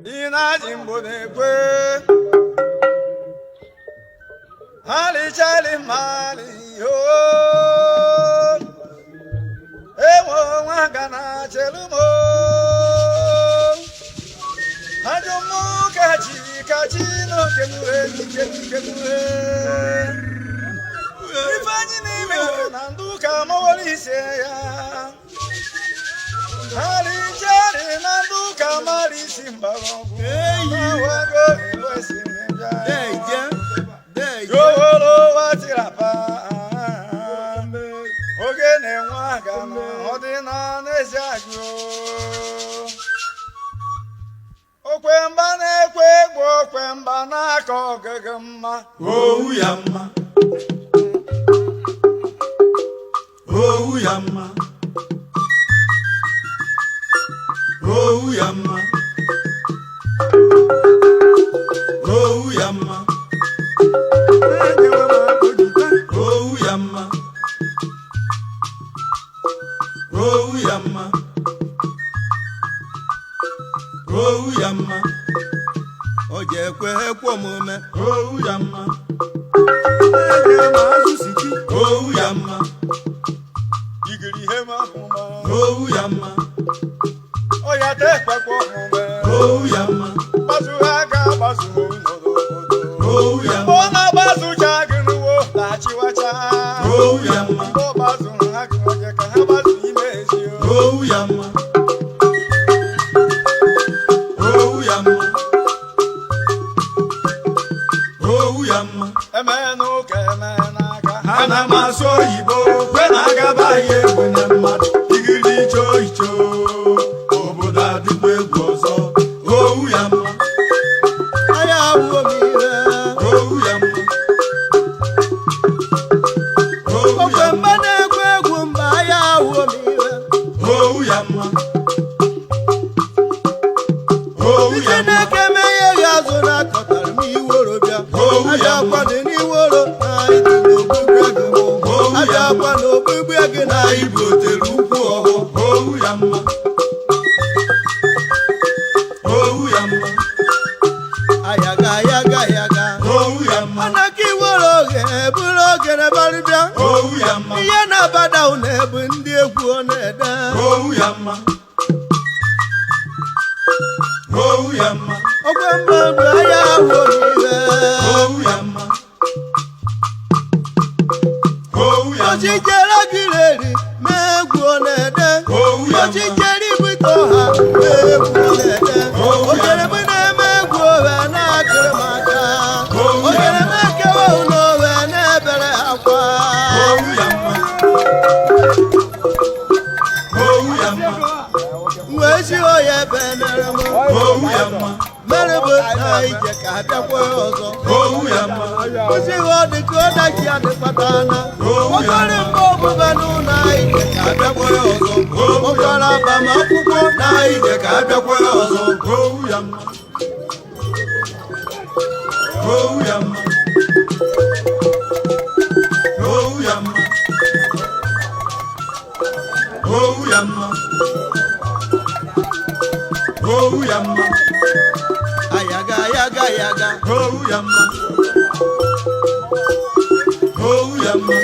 ina jimbo ne kwe hali chali mali yo ewo wagana chelumo hajomu kachi no kemure ifanyi ni me nanduka mawalise ya hali chali nanduka mali simbalongu wago iwesi menja yolo watirapa ogene wagana odina nejago okwemba na-ekwe okwemba n'aka ọgịgị mma owu ya mma owu ya mma owu ya mma owu ya mma owu ya mma owu ya mma owu ya mma o ji ekwe omume owu ya mma owu ya mma igiri ihe ma hụma owu ya mma ọya tekpekwa omume owu ya mma gbazu ha ga-agbazu n'obodo owu ya mma ọ na-agbazucha gị n'uwo na-achịwacha owu ya mma ọ gbazu ha gị nwoke ka ha gbazu ime ezi owu ya mma owu ya mma owu ya mma eme n'ụka eme n'aka ana m asụ oyibo kwe na-agaba ya egwu na mmadụ igiri icho icho obodo adịkwa egwu ọzọ owu ya mma anya awụọ m ihe owu ya mma owu okwe ya mba mma na-egwu egwu mba anya awụọ m ihe owu ya mma owu ike ya mma na-eke meghe ya azụ na-akọtara m iworo bịa Owu ya abịa mma. akwa dị n'iworo na ịdị n'ogbugbe gị Owu ya abịa mma. akwa n'ogbugbe gị na anyị butere ukwu ọhụ owu ya mma owu ya mma ayaga owu ya mma mana ka iworo oge eburu ogene barịbịa owu ya mma ihe na-abada ụna ebu ndị egwu ọ na-ede owu ya mma owu ya mma okwe mba bụ anya awụọ m ihe owu ya mma owu ya mma ọchịchere gịrị mee egwu ọ na-ede owu ya mma ọchịchere ibute ọha mee egwu ọ na-ede Owu ya ogere mma. m na-eme egwu ohe na-akịrị m aka Owu ya ogere m mma. ekewa ụlọ ohe na-ebere akwa owu ya mma owu ya mma wee si oya ebe mere m owu ya mma mere bụ na ije ka abịakwa ọzọ owu ya mma kwụsịghị ọ dị ka ọdachi ya dịkpatana Owu ya okpere mgbe omume n'ụlọ ije ka abịakwa ọzọ ụkọrọ agbamakwụkwọ na ije ka abịakwa ọzọ owu ya mma owu ya mma owu ya mma owu ya mma owu ya mma ayaga owu ya mma owu ya mma